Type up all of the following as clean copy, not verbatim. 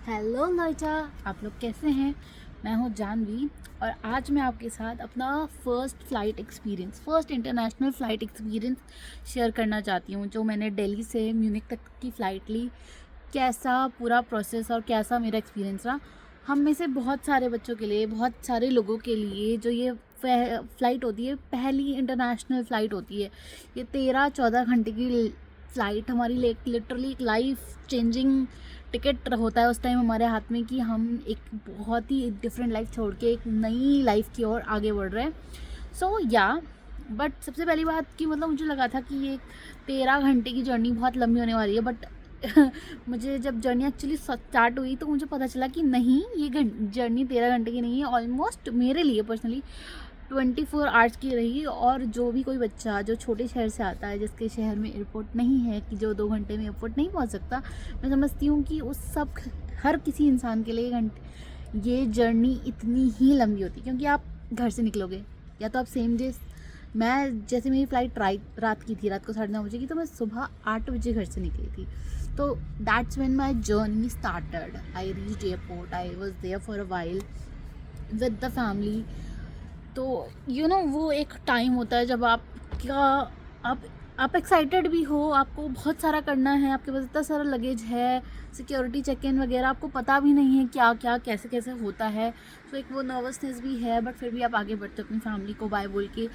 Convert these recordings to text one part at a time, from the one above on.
Hello नोएटा, आप लोग कैसे हैं। मैं हूँ जानवी और आज मैं आपके साथ अपना first international flight experience share करना चाहती हूँ। जो मैंने दिल्ली से म्यूनिख तक की फ़्लाइट ली, कैसा पूरा प्रोसेस और कैसा मेरा एक्सपीरियंस रहा। हम में से बहुत सारे बच्चों के लिए, बहुत सारे लोगों के लिए जो ये फ़्लाइट होती है, पहली इंटरनेशनल फ़्लाइट होती है। ये 13-14 घंटे की फ़्लाइट हमारी लिटरली एक लाइफ चेंजिंग टिकट होता है उस टाइम हमारे हाथ में कि हम एक बहुत ही डिफरेंट लाइफ छोड़ के एक नई लाइफ की ओर आगे बढ़ रहे हैं। सो या बट सबसे पहली बात कि मतलब मुझे लगा था कि ये 13 घंटे की जर्नी बहुत लंबी होने वाली है, बट मुझे जब जर्नी एक्चुअली स्टार्ट हुई तो मुझे पता चला कि नहीं, ये जर्नी 13 घंटे की नहीं है। ऑलमोस्ट मेरे लिए पर्सनली 24 आवर्स की रही। और जो भी कोई बच्चा जो छोटे शहर से आता है, जिसके शहर में एयरपोर्ट नहीं है, कि जो 2 घंटे में एयरपोर्ट नहीं पहुंच सकता, मैं समझती हूँ कि उस सब हर किसी इंसान के लिए ये जर्नी इतनी ही लंबी होती है। क्योंकि आप घर से निकलोगे या तो आप सेम डे, मैं जैसे मेरी फ़्लाइट रात की थी, रात को 9:30 बजे की, तो मैं सुबह 8 बजे घर से निकली थी। तो that's when my journey started. I reached airport, I was there for a while with the family. तो वो एक टाइम होता है जब आप एक्साइटेड भी हो, आपको बहुत सारा करना है, आपके पास इतना सारा लगेज है, सिक्योरिटी चेक इन वगैरह, आपको पता भी नहीं है क्या क्या कैसे कैसे होता है। तो एक वो नर्वसनेस भी है, बट फिर भी आप आगे बढ़ते हो अपनी फैमिली को बाय बोल के।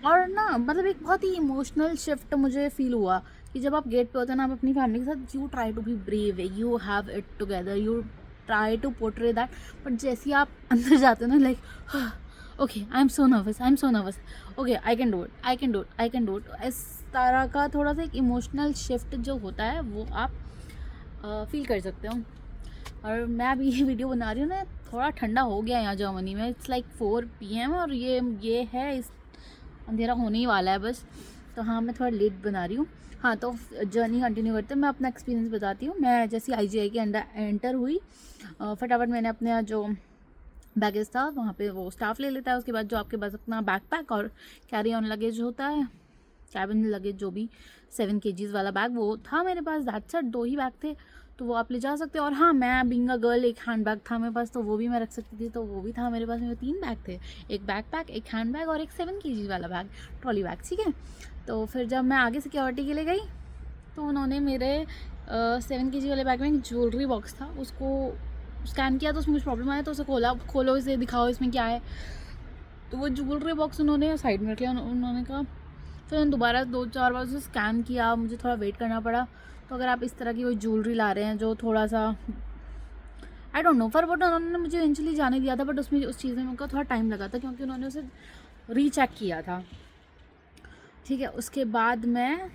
और ना मतलब एक बहुत ही इमोशनल शिफ्ट मुझे फील हुआ कि जब आप गेट पे होते हैं ना, आप अपनी फैमिली के साथ, you try to be brave, you have it together, you try to portray that. But जैसे ही आप अंदर जाते हो ना, like okay, I am so nervous, okay, I can do it. इस तरह का थोड़ा सा एक इमोशनल शिफ्ट जो होता है वो आप फील कर सकते हो। और मैं अभी ये वीडियो बना रही हूँ ना, थोड़ा ठंडा हो गया यहाँ जर्मनी में। इट्स लाइक 4 PM और ये है, इस अंधेरा होने ही वाला है बस। तो हाँ, मैं थोड़ा लेट बना रही हूँ। हाँ, तो जर्नी कंटिन्यू करते हैं। मैं अपना एक्सपीरियंस बताती हूँ। मैं जैसे IGI के अंदर एंटर हुई, फटाफट मैंने अपने जो बैगेज था वहाँ पे वो स्टाफ ले लेता है। उसके बाद जो आपके पास अपना बैकपैक और कैरी ऑन लगेज होता है, कैबिन लगेज, जो भी 7 kgs वाला बैग, वो था मेरे पास। दैट्स इट, 2 ही बैग थे, तो वो आप ले जा सकते हो। और हाँ, मैं बीइंग अ गर्ल, एक हैंड बैग था मेरे पास, तो वो भी मैं रख सकती थी, तो वो भी था मेरे पास। मेरे 3 बैग थे, एक बैकपैक, एक हैंड बैग और एक 7 kgs वाला बैग, ट्रॉली बैग, ठीक है। तो फिर जब मैं आगे सिक्योरिटी के लिए गई तो उन्होंने मेरे 7 kg वाले बैग में एक ज्वेलरी बॉक्स था, उसको स्कैन किया तो उसमें कुछ प्रॉब्लम आया, तो उसे खोलो, इसे दिखाओ इसमें क्या है। तो वो ज्वेलरी बॉक्स उन्होंने साइड में रख लिया। उन्होंने कहा, फिर उन्होंने दोबारा 2-4 बार उसे स्कैन किया, मुझे थोड़ा वेट करना पड़ा। तो अगर आप इस तरह की कोई ज्वेलरी ला रहे हैं जो थोड़ा सा, आई डोंट नो, पर बट उन्होंने मुझे इवेंचुअली जाने दिया था, बट उसमें उस चीज़ में उनका थोड़ा टाइम लगा था क्योंकि उन्होंने उसे रीचेक किया था, ठीक है। उसके बाद मैं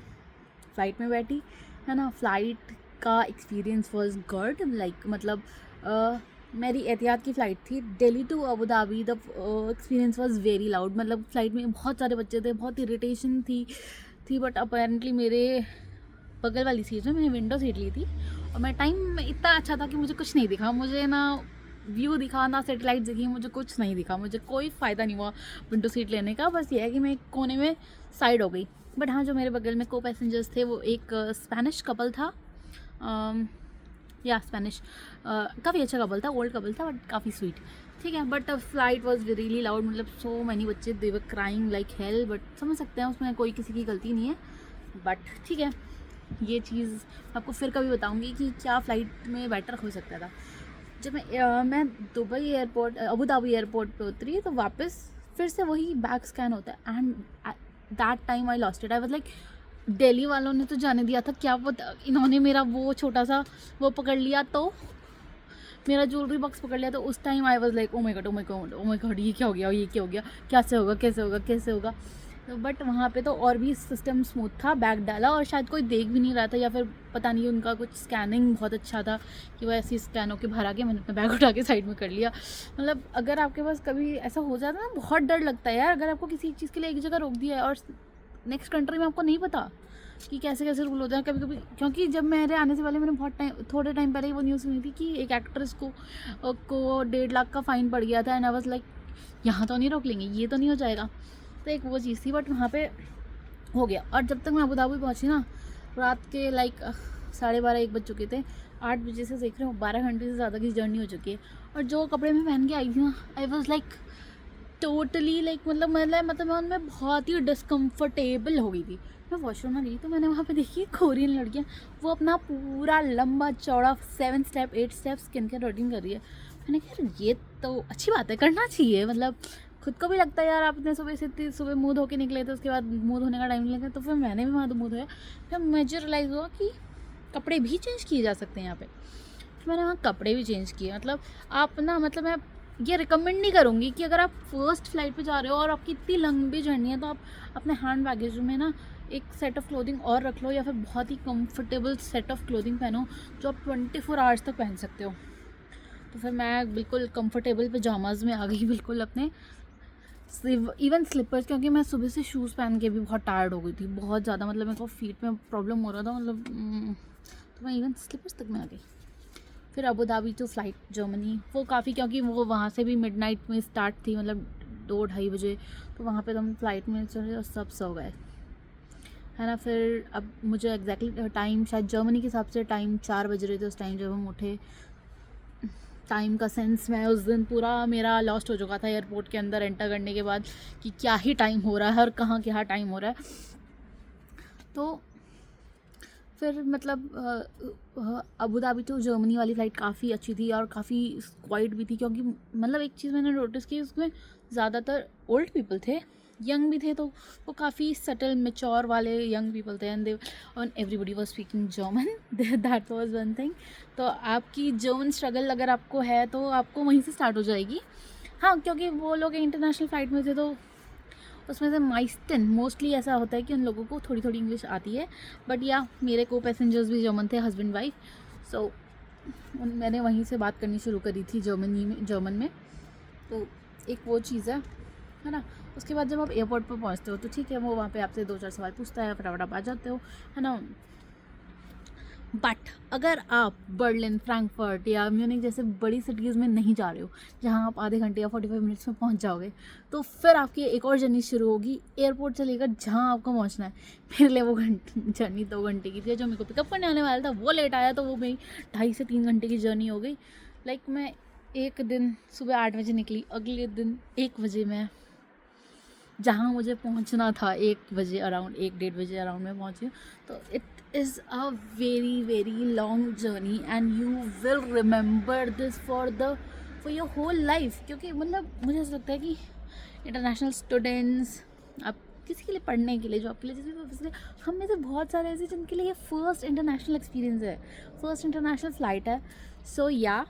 फ़्लाइट में बैठी, है ना। फ़्लाइट का एक्सपीरियंस वाज गुड, लाइक मतलब मेरी एहतियात की फ़्लाइट थी, Delhi to Abu Dhabi. The experience was very loud, मतलब फ़्लाइट में बहुत सारे बच्चे थे, बहुत इरिटेशन थी। बट अपेरेंटली मेरे बगल वाली सीट में, मैंने विंडो सीट ली थी, और मेरा टाइम इतना अच्छा था कि मुझे कुछ नहीं दिखा। मुझे ना व्यू दिखा, ना सेटेलाइट दिखी, मुझे कुछ नहीं दिखा। मुझे कोई फ़ायदा नहीं हुआ विंडो सीट लेने का, बस ये है कि मैं एक कोने में साइड हो गई। बट हाँ, जो मेरे बगल में को पैसेंजर्स थे वो एक स्पेनिश कपल था, या स्पेनिश, काफ़ी अच्छा कपल था, ओल्ड कपल था, बट काफ़ी स्वीट, ठीक है। But flight was really loud, मतलब सो मैनी बच्चे, they were crying like hell. But समझ सकते हैं, उसमें कोई किसी की गलती नहीं है, बट ठीक है। ये चीज़ आपको फिर कभी बताऊंगी कि क्या फ़्लाइट में बेटर हो सकता था। जब मैं Dubai airport, Abu Dhabi airport पे उतरी, तो वापस फिर से वही बैग स्कैन होता है, and that time I lost it. I was like, Delhi वालों ने तो जाने दिया था, क्या पता इन्होंने मेरा वो छोटा सा वो पकड़ लिया, तो मेरा ज्वेलरी बॉक्स पकड़ लिया। तो उस time I was like, oh my God, ये क्या हो गया, कैसे होगा। तो बट वहाँ पे तो और भी सिस्टम स्मूथ था, बैग डाला और शायद कोई देख भी नहीं रहा था, या फिर पता नहीं, उनका कुछ स्कैनिंग बहुत अच्छा था कि वो ऐसे स्कैन होकर बाहर आ के मैंने अपना बैग उठा के साइड में कर लिया। मतलब अगर आपके पास कभी ऐसा हो जाता है ना, बहुत डर लगता है यार, अगर आपको किसी चीज़ के लिए एक जगह रोक दिया है और नेक्स्ट कंट्री में आपको नहीं पता कि कैसे कैसे रूल होते हैं कभी कभी। क्योंकि जब मेरे आने से पहले मैंने थोड़े टाइम पहले ही वो न्यूज़ सुनी थी कि एक एक्ट्रेस को 1.5 लाख का फ़ाइन पड़ गया था, एंड आई वाज लाइक, यहाँ तो नहीं रोक लेंगे, ये तो नहीं हो जाएगा। तो एक वो चीज़ थी, बट वहाँ पे हो गया। और जब तक मैं अबू धाबी पहुँची ना, रात के लाइक 12:30-1 बज चुके थे। 8 बजे से देख रहे हो 12 घंटे से ज़्यादा की जर्नी हो चुकी है। और जो कपड़े मैं पहन के आई थी ना, I was like totally like मतलब मैं उनमें बहुत ही डिस्कम्फर्टेबल हो गई थी। मैं वॉशरूम में गई तो मैंने वहाँ पे देखी कोरियन लड़कियाँ, वो अपना पूरा लंबा चौड़ा 7 step 8 step skin care routine कर रही है। मैंने कहा यार ये तो अच्छी बात है, करना चाहिए, मतलब खुद को भी लगता है यार आप इतने सुबह से इतनी सुबह मुँह धो के निकले थे, उसके बाद मुँह धोने का टाइम लगा, तो फिर मैंने भी वहाँ तो मुँह धोया। फिर मुझे रियलाइज़ हुआ कि कपड़े भी चेंज किए जा सकते हैं यहाँ पे। फिर मैंने वहाँ कपड़े भी चेंज किए। मतलब आप ना, मतलब मैं ये रिकमेंड नहीं करूँगी कि अगर आप फर्स्ट फ्लाइट पे जा रहे हो और आपकी इतनी लंबी जर्नी है तो आप अपने हैंड बैगेज में ना एक सेट ऑफ क्लोथिंग और रख लो, या फिर बहुत ही कंफर्टेबल सेट ऑफ क्लोथिंग पहनो जो आप 24 आवर्स तक पहन सकते हो। तो फिर मैं बिल्कुल कंफर्टेबल पजामाज में आ गई बिल्कुल अपने, इवन स्लीपर्स, क्योंकि मैं सुबह से शूज़ पहन के भी बहुत टायर्ड हो गई थी, बहुत ज़्यादा, मतलब मेरे को फीट में प्रॉब्लम हो रहा था, मतलब तो मैं इवन स्लीपर्स तक में आ गई। फिर Abu Dhabi to flight Germany, वो काफ़ी, क्योंकि वो वहाँ से भी मिडनाइट में स्टार्ट थी, मतलब 2-2:30 बजे, तो वहाँ पे तो हम फ्लाइट में चले और सब सो गए, है ना। फिर अब मुझे एग्जैक्टली टाइम, शायद जर्मनी के हिसाब से टाइम 4 बज रहे थे उस टाइम जब हम उठे। टाइम का सेंस मैं उस दिन पूरा मेरा लॉस्ट हो चुका था एयरपोर्ट के अंदर एंटर करने के बाद, कि क्या ही टाइम हो रहा है और कहाँ क्या टाइम हो रहा है। तो फिर मतलब अबू धाबी टू जर्मनी वाली फ़्लाइट काफ़ी अच्छी थी और काफ़ी क्वाइट भी थी, क्योंकि मतलब एक चीज़ मैंने नोटिस की, उसमें ज़्यादातर ओल्ड पीपल थे, यंग भी थे, तो वो काफ़ी सटल मेच्योर वाले यंग पीपल थे, and everybody was speaking German, that was one thing. तो आपकी जर्मन स्ट्रगल अगर आपको है तो आपको वहीं से स्टार्ट हो जाएगी। हाँ, क्योंकि वो लोग इंटरनेशनल फ़्लाइट में थे तो उसमें से मोस्टली ऐसा होता है कि उन लोगों को थोड़ी थोड़ी इंग्लिश आती है, बट या मेरे को पैसेंजर्स भी जर्मन थे, हस्बैंड वाइफ, सो मैंने वहीं से बात करनी शुरू करी थी जर्मन में। तो एक वो चीज़ है ना। उसके बाद जब आप एयरपोर्ट पर पहुंचते हो तो ठीक है, वो वहाँ पे आपसे 2-4 सवाल पूछता है, फटाफट आप आ जाते हो, है ना। बट अगर आप बर्लिन, फ्रैंकफर्ट या म्यूनिक जैसे बड़ी सिटीज़ में नहीं जा रहे हो, जहाँ आप आधे घंटे या 45 मिनट्स में पहुँच जाओगे, तो फिर आपकी एक और जर्नी शुरू होगी एयरपोर्ट से लेकर जहाँ आपको पहुँचना है। मेरे लिए वो जर्नी 2 घंटे की थी। जो मेरे को पिकअप करने आने वाला था वो लेट आया, तो वो मेरी 2.5 से 3 घंटे की जर्नी हो गई। लाइक मैं एक दिन सुबह 8 बजे निकली, अगले दिन 1 बजे मैं जहाँ मुझे पहुँचना था 1 बजे अराउंड, 1-1:30 बजे अराउंड में पहुँची। तो it is a very very long journey and you will remember this for your whole life. क्योंकि मतलब मुझे ऐसा लगता है कि इंटरनेशनल स्टूडेंट्स, आप किसी के लिए पढ़ने के लिए, जॉब के लिए, जिस भी पर्पज़ के लिए, हम में से बहुत सारे ऐसे जिनके लिए ये फर्स्ट इंटरनेशनल एक्सपीरियंस है, फर्स्ट इंटरनेशनल फ़्लाइट है। सो या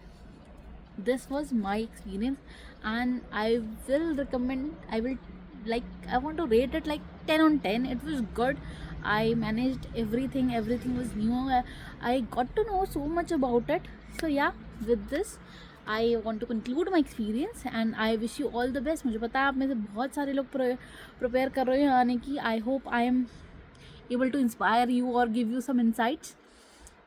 this was my experience and I will recommend, I want to rate it like 10 on 10. It was good. I managed everything was new. I got to know so much about it. So yeah, with this I want to conclude my experience and I wish you all the best. मुझे पता है आप में से बहुत सारे लोग prepare कर रहे हो आने की. I hope I am able to inspire you or give you some insights.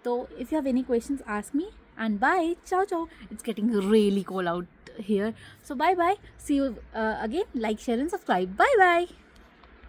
So if you have any questions, ask me. And bye. Ciao ciao. It's getting really cold out here. So bye bye. See you again. Like, share and subscribe. Bye bye.